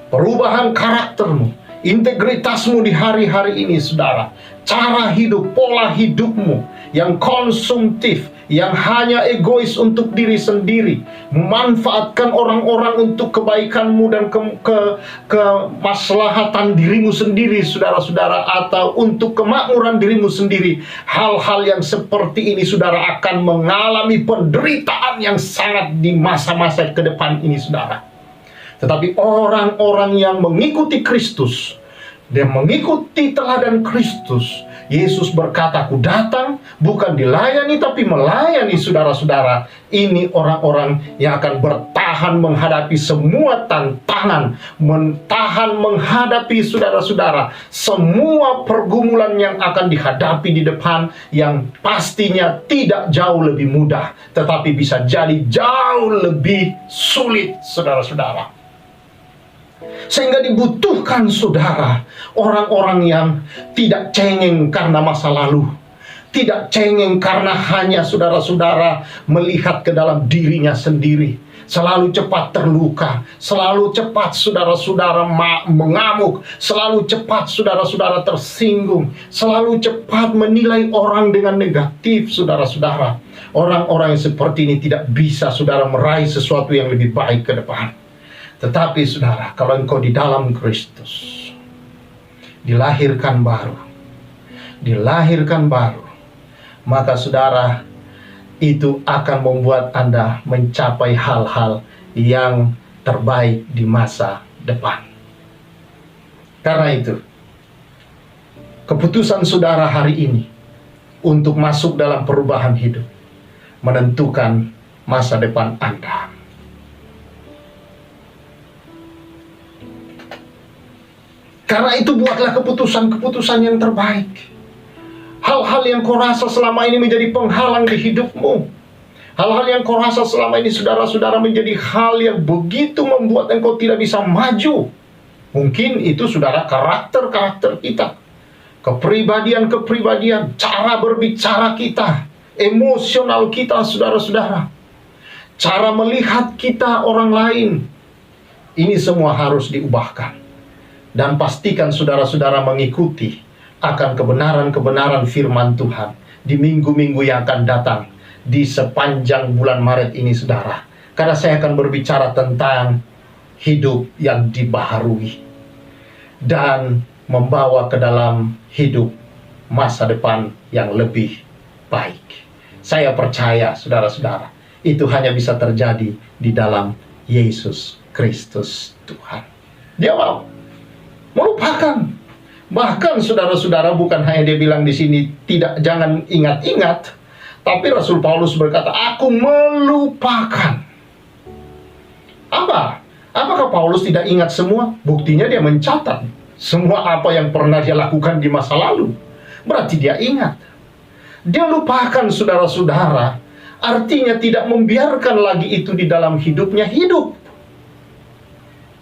Perubahan karaktermu, integritasmu di hari-hari ini, saudara. Cara hidup, pola hidupmu yang konsumtif, yang hanya egois untuk diri sendiri, memanfaatkan orang-orang untuk kebaikanmu dan kemaslahatan dirimu sendiri, saudara-saudara, atau untuk kemakmuran dirimu sendiri. Hal-hal yang seperti ini, saudara, akan mengalami penderitaan yang sangat di masa-masa ke depan ini, saudara. Tetapi orang-orang yang mengikuti Kristus, Dia mengikuti teladan Kristus. Yesus berkata, aku datang bukan dilayani tapi melayani saudara-saudara. Ini orang-orang yang akan bertahan menghadapi semua tantangan, menghadapi saudara-saudara semua pergumulan yang akan dihadapi di depan, yang pastinya tidak jauh lebih mudah, tetapi bisa jadi jauh lebih sulit, saudara-saudara. Sehingga dibutuhkan saudara, orang-orang yang tidak cengeng karena masa lalu, tidak cengeng karena hanya saudara-saudara melihat ke dalam dirinya sendiri, selalu cepat terluka, selalu cepat saudara-saudara mengamuk, selalu cepat saudara-saudara tersinggung, selalu cepat menilai orang dengan negatif, saudara-saudara. Orang-orang yang seperti ini tidak bisa saudara meraih sesuatu yang lebih baik ke depan. Tetapi saudara, kalau engkau di dalam Kristus, dilahirkan baru, maka saudara, itu akan membuat Anda mencapai hal-hal yang terbaik di masa depan. Karena itu, keputusan saudara hari ini untuk masuk dalam perubahan hidup menentukan masa depan Anda. Karena itu buatlah keputusan-keputusan yang terbaik. Hal-hal yang kau rasa selama ini menjadi penghalang di hidupmu, hal-hal yang kau rasa selama ini saudara-saudara menjadi hal yang begitu membuat engkau tidak bisa maju. Mungkin itu saudara karakter-karakter kita, kepribadian-kepribadian, cara berbicara kita, emosional kita saudara-saudara, cara melihat kita orang lain. Ini semua harus diubahkan. Dan pastikan saudara-saudara mengikuti akan kebenaran-kebenaran firman Tuhan di minggu-minggu yang akan datang di sepanjang bulan Maret ini, saudara. Karena saya akan berbicara tentang hidup yang dibaharui dan membawa ke dalam hidup masa depan yang lebih baik. Saya percaya saudara-saudara, itu hanya bisa terjadi di dalam Yesus Kristus Tuhan. Dia mau melupakan. Bahkan saudara-saudara, bukan hanya dia bilang di sini jangan ingat-ingat, tapi Rasul Paulus berkata, aku melupakan. Apakah Paulus tidak ingat semua? Buktinya dia mencatat semua apa yang pernah dia lakukan di masa lalu. Berarti dia ingat. Dia lupakan saudara-saudara, artinya tidak membiarkan lagi itu di dalam hidupnya hidup.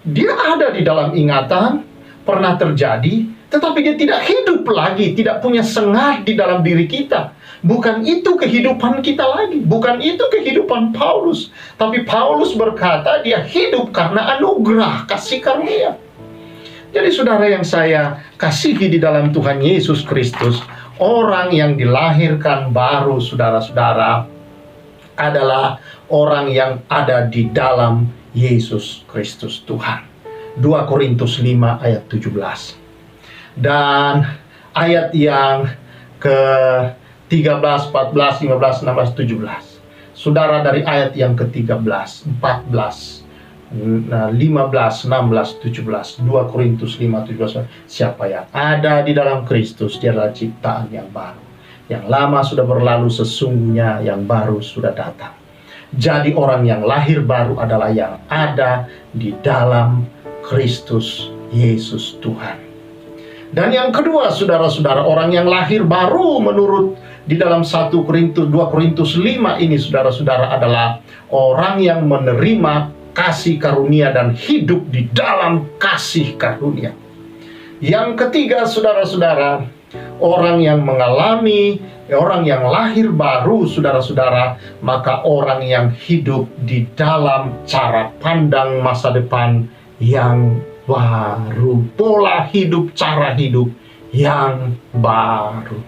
Dia ada di dalam ingatan, pernah terjadi, tetapi dia tidak hidup lagi, tidak punya sengat di dalam diri kita. Bukan itu kehidupan kita lagi, bukan itu kehidupan Paulus. Tapi Paulus berkata dia hidup karena anugerah, kasih karunia. Jadi saudara yang saya kasihi di dalam Tuhan Yesus Kristus, orang yang dilahirkan baru saudara-saudara adalah orang yang ada di dalam Yesus Kristus Tuhan. 2 Korintus 5 ayat 17. Dan ayat yang ke-13, 14, 15, 16, 17. Saudara, dari ayat yang ke-13, 14, 15, 16, 17. 2 Korintus 5, 17. Siapa yang ada di dalam Kristus, dia adalah ciptaan yang baru. Yang lama sudah berlalu, sesungguhnya yang baru sudah datang. Jadi orang yang lahir baru adalah yang ada di dalam Kristus Yesus Tuhan. Dan yang kedua saudara-saudara, orang yang lahir baru menurut di dalam 2 Korintus 5 ini saudara-saudara adalah orang yang menerima kasih karunia dan hidup di dalam kasih karunia. Yang ketiga saudara-saudara, orang yang mengalami, orang yang lahir baru saudara-saudara, maka orang yang hidup di dalam cara pandang masa depan yang baru, pola hidup, cara hidup yang baru.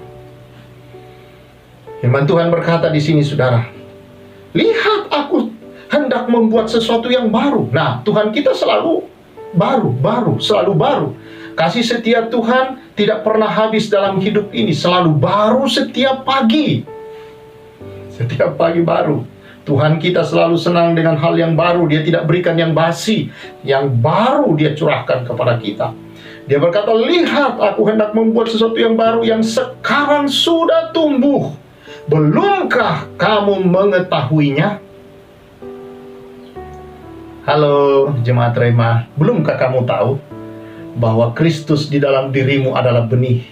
Firman Tuhan berkata di sini saudara, lihat aku hendak membuat sesuatu yang baru. Nah, Tuhan kita selalu baru, selalu baru. Kasih setia Tuhan tidak pernah habis dalam hidup ini, selalu baru setiap pagi. Setiap pagi baru. Tuhan kita selalu senang dengan hal yang baru. Dia tidak berikan yang basi. Yang baru dia curahkan kepada kita. Dia berkata, lihat, aku hendak membuat sesuatu yang baru yang sekarang sudah tumbuh. Belumkah kamu mengetahuinya? Halo jemaat Rema, belumkah kamu tahu bahwa Kristus di dalam dirimu adalah benih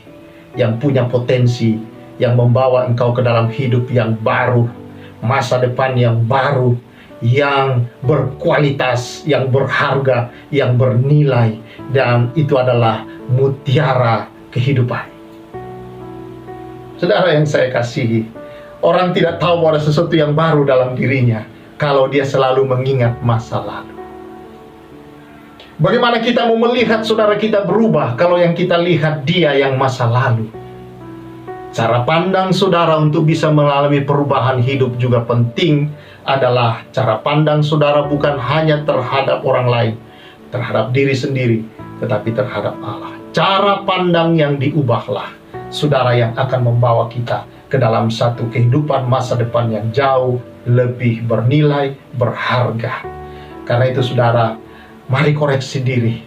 yang punya potensi, yang membawa engkau ke dalam hidup yang baru, masa depan yang baru, yang berkualitas, yang berharga, yang bernilai, dan itu adalah mutiara kehidupan. Saudara yang saya kasihi, orang tidak tahu bahwa ada sesuatu yang baru dalam dirinya kalau dia selalu mengingat masa lalu. Bagaimana kita mau melihat saudara kita berubah kalau yang kita lihat dia yang masa lalu? Cara pandang saudara untuk bisa mengalami perubahan hidup juga penting adalah cara pandang saudara bukan hanya terhadap orang lain, terhadap diri sendiri, tetapi terhadap Allah. Cara pandang yang diubahlah saudara yang akan membawa kita ke dalam satu kehidupan masa depan yang jauh lebih bernilai, berharga. Karena itu saudara, mari koreksi diri.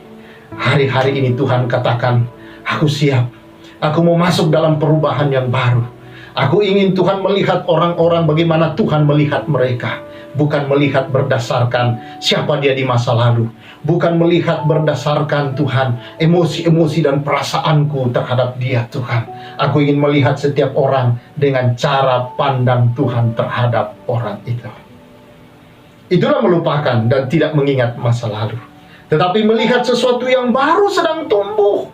Hari-hari ini Tuhan katakan, aku siap. Aku mau masuk dalam perubahan yang baru. Aku ingin Tuhan melihat orang-orang bagaimana Tuhan melihat mereka. Bukan melihat berdasarkan siapa dia di masa lalu. Bukan melihat berdasarkan Tuhan emosi-emosi dan perasaanku terhadap dia Tuhan. Aku ingin melihat setiap orang dengan cara pandang Tuhan terhadap orang itu. Itulah melupakan dan tidak mengingat masa lalu, tetapi melihat sesuatu yang baru sedang tumbuh.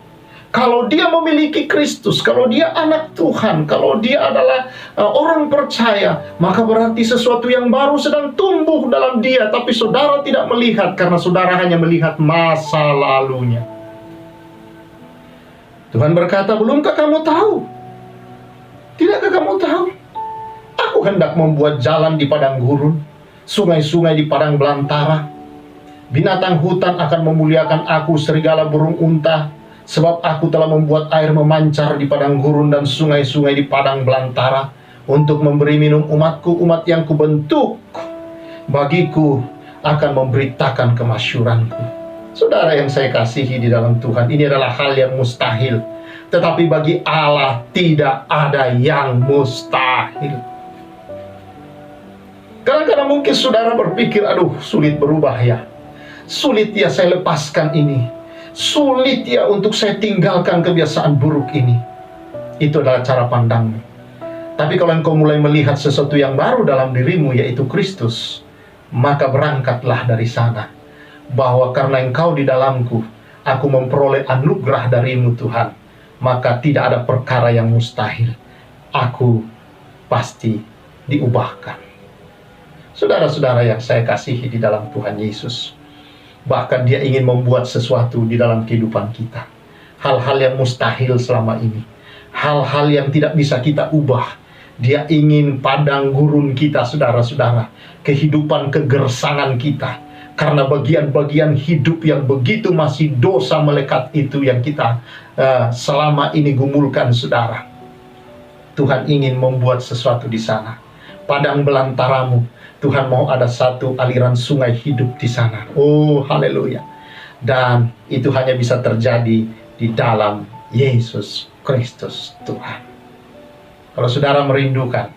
Kalau dia memiliki Kristus, kalau dia anak Tuhan, kalau dia adalah orang percaya, maka berarti sesuatu yang baru sedang tumbuh dalam dia. Tapi saudara tidak melihat karena saudara hanya melihat masa lalunya. Tuhan berkata, belumkah kamu tahu? Tidakkah kamu tahu? Aku hendak membuat jalan di padang gurun, sungai-sungai di padang belantara. Binatang hutan akan memuliakan aku, serigala burung unta. Sebab aku telah membuat air memancar di padang gurun dan sungai-sungai di padang belantara, untuk memberi minum umatku, umat yang kubentuk. Bagiku akan memberitakan kemasyuranku. Saudara yang saya kasihi di dalam Tuhan, ini adalah hal yang mustahil. Tetapi bagi Allah tidak ada yang mustahil. Kadang-kadang mungkin saudara berpikir, aduh sulit berubah ya. Sulit ya saya lepaskan ini. Sulit ya untuk saya tinggalkan kebiasaan buruk ini. Itu adalah cara pandangmu. Tapi kalau engkau mulai melihat sesuatu yang baru dalam dirimu, yaitu Kristus, maka berangkatlah dari sana. Bahwa karena engkau di dalamku, aku memperoleh anugerah darimu Tuhan. Maka tidak ada perkara yang mustahil. Aku pasti diubahkan. Saudara-saudara yang saya kasihi di dalam Tuhan Yesus, bahkan dia ingin membuat sesuatu di dalam kehidupan kita. Hal-hal yang mustahil selama ini, hal-hal yang tidak bisa kita ubah. Dia ingin padang gurun kita, saudara-saudara, kehidupan kegersangan kita. Karena bagian-bagian hidup yang begitu masih dosa melekat itu yang kita selama ini gumulkan, saudara. Tuhan ingin membuat sesuatu di sana. Padang belantaramu, Tuhan mau ada satu aliran sungai hidup di sana. Oh, haleluya. Dan itu hanya bisa terjadi di dalam Yesus Kristus Tuhan. Kalau saudara merindukan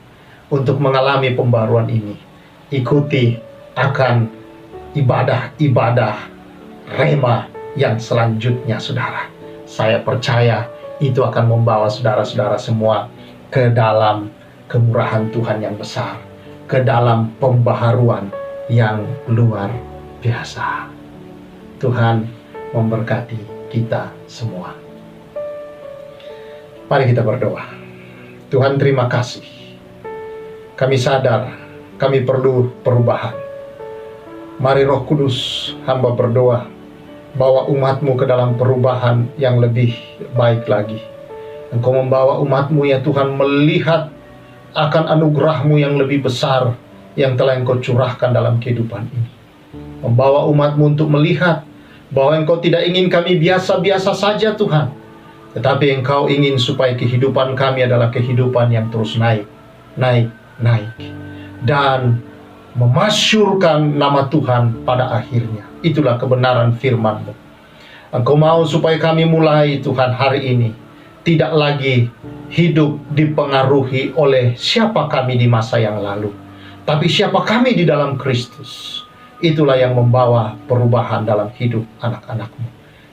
untuk mengalami pembaruan ini, ikuti akan ibadah-ibadah Rema yang selanjutnya, saudara. Saya percaya itu akan membawa saudara-saudara semua ke dalam kemurahan Tuhan yang besar, ke dalam pembaharuan yang luar biasa. Tuhan memberkati kita semua. Mari kita berdoa. Tuhan, terima kasih. Kami sadar kami perlu perubahan. Mari Roh Kudus, hamba berdoa, bawa umat-Mu ke dalam perubahan yang lebih baik lagi. Engkau membawa umat-Mu ya Tuhan melihat akan anugerah-Mu yang lebih besar yang telah Engkau curahkan dalam kehidupan ini. Membawa umat-Mu untuk melihat bahwa Engkau tidak ingin kami biasa-biasa saja Tuhan, tetapi Engkau ingin supaya kehidupan kami adalah kehidupan yang terus naik, dan memasyurkan nama Tuhan pada akhirnya. Itulah kebenaran firman-Mu. Engkau mau supaya kami mulai Tuhan hari ini tidak lagi hidup dipengaruhi oleh siapa kami di masa yang lalu, tapi siapa kami di dalam Kristus. Itulah yang membawa perubahan dalam hidup anak-anak-Mu.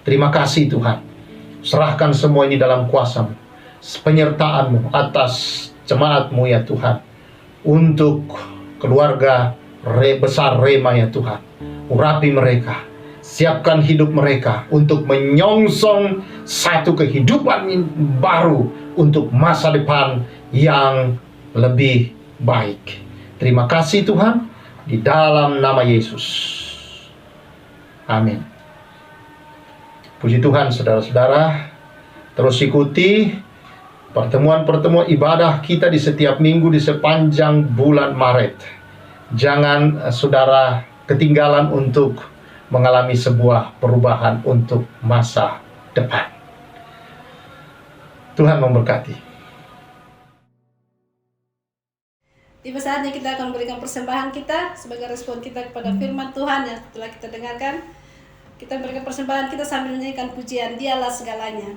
Terima kasih Tuhan. Serahkan semua ini dalam kuasa-Mu, penyertaan-Mu atas jemaat-Mu ya Tuhan. Untuk keluarga besar Rema ya Tuhan. Urapi mereka. Siapkan hidup mereka untuk menyongsong satu kehidupan baru untuk masa depan yang lebih baik. Terima kasih Tuhan, di dalam nama Yesus. Amin. Puji Tuhan saudara-saudara, terus ikuti pertemuan-pertemuan ibadah kita di setiap minggu di sepanjang bulan Maret. Jangan saudara ketinggalan untuk mengalami sebuah perubahan untuk masa depan. Tuhan memberkati. Tiba saatnya kita akan memberikan persembahan kita sebagai respon kita kepada firman Tuhan yang telah kita dengarkan. Kita memberikan persembahan kita sambil menyanyikan pujian Dialah Segalanya.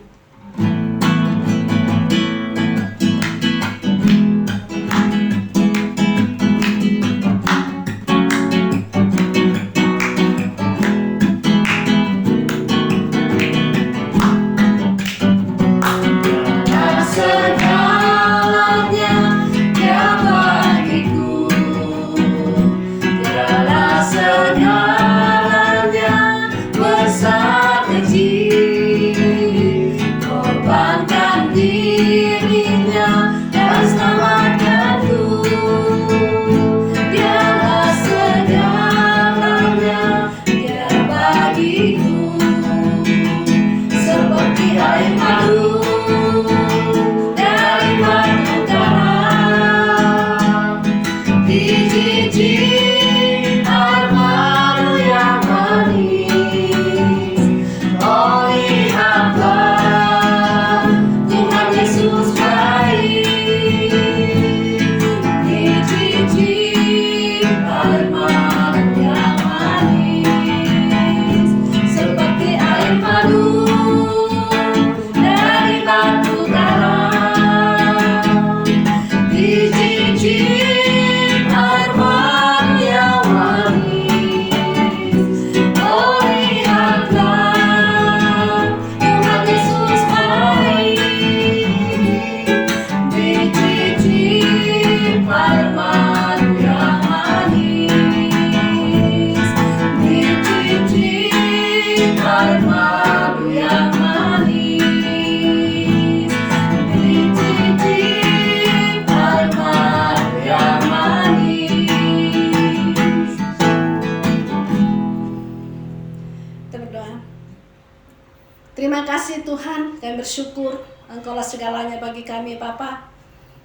Terima kasih Tuhan, kami bersyukur Engkaulah segalanya bagi kami Bapa.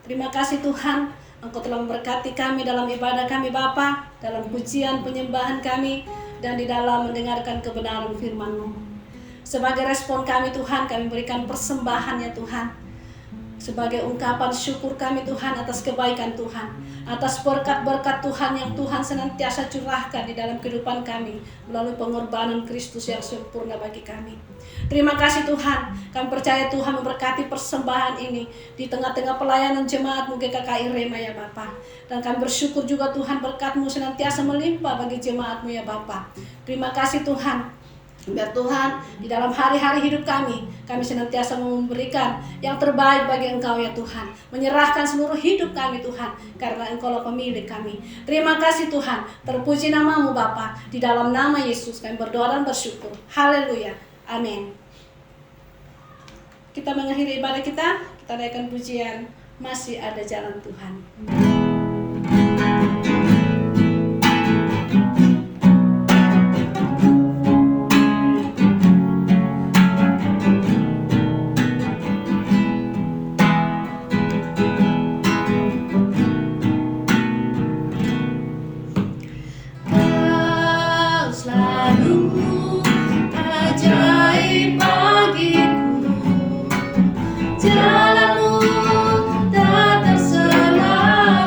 Terima kasih Tuhan, Engkau telah memberkati kami dalam ibadah kami Bapa, dalam pujian penyembahan kami, dan di dalam mendengarkan kebenaran firman-Mu. Sebagai respon kami Tuhan, kami berikan persembahan ya Tuhan, sebagai ungkapan syukur kami Tuhan atas kebaikan Tuhan, atas berkat-berkat Tuhan yang Tuhan senantiasa curahkan di dalam kehidupan kami melalui pengorbanan Kristus yang sempurna bagi kami. Terima kasih Tuhan, kami percaya Tuhan memberkati persembahan ini di tengah-tengah pelayanan jemaat-Mu GKKI Rema ya Bapa. Dan kami bersyukur juga Tuhan berkat-Mu senantiasa melimpah bagi jemaat-Mu ya Bapa. Terima kasih Tuhan. Biar Tuhan di dalam hari-hari hidup kami senantiasa memberikan yang terbaik bagi Engkau ya Tuhan. Menyerahkan seluruh hidup kami Tuhan, karena Engkaulah pemilik kami. Terima kasih Tuhan, terpuji nama-Mu Bapa. Di dalam nama Yesus kami berdoa dan bersyukur. Haleluya, amin. Kita mengakhiri ibadah kita naikkan pujian Masih Ada Jalan Tuhan. Jalan-Mu tak tersela.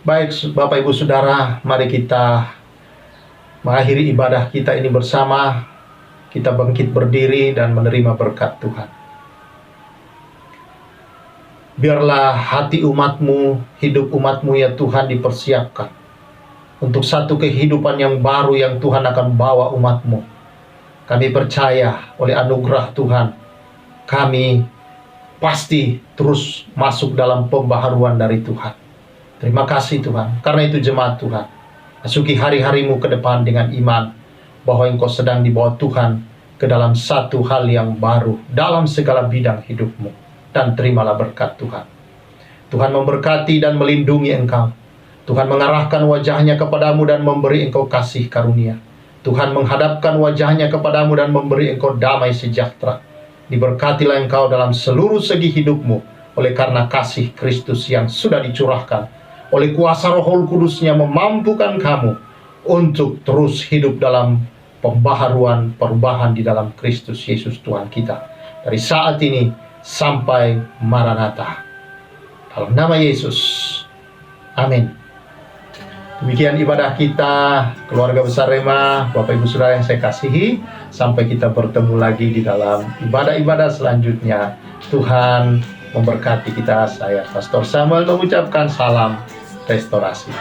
Baik Bapak Ibu Saudara, mari kita mengakhiri ibadah kita ini bersama. Kita bangkit berdiri dan menerima berkat Tuhan. Biarlah hati umat-Mu, hidup umat-Mu ya Tuhan dipersiapkan untuk satu kehidupan yang baru yang Tuhan akan bawa umat-Mu. Kami percaya oleh anugerah Tuhan, kami pasti terus masuk dalam pembaharuan dari Tuhan. Terima kasih Tuhan, karena itu jemaat Tuhan, masuki hari-harimu ke depan dengan iman, bahwa engkau sedang dibawa Tuhan ke dalam satu hal yang baru, dalam segala bidang hidupmu. Dan terimalah berkat Tuhan. Tuhan memberkati dan melindungi engkau. Tuhan mengarahkan wajahnya kepadamu dan memberi engkau kasih karunia. Tuhan menghadapkan wajahnya kepadamu dan memberi engkau damai sejahtera. Diberkatilah engkau dalam seluruh segi hidupmu, oleh karena kasih Kristus yang sudah dicurahkan, oleh kuasa Roh Kudus-Nya memampukan kamu untuk terus hidup dalam pembaharuan, perubahan di dalam Kristus Yesus Tuhan kita. Dari saat ini sampai Maranatha. Dalam nama Yesus. Amin. Demikian ibadah kita, keluarga besar Rema, Bapak Ibu Saudara yang saya kasihi. Sampai kita bertemu lagi di dalam ibadah-ibadah selanjutnya. Tuhan memberkati kita. Saya Pastor Samuel mengucapkan salam restorasi.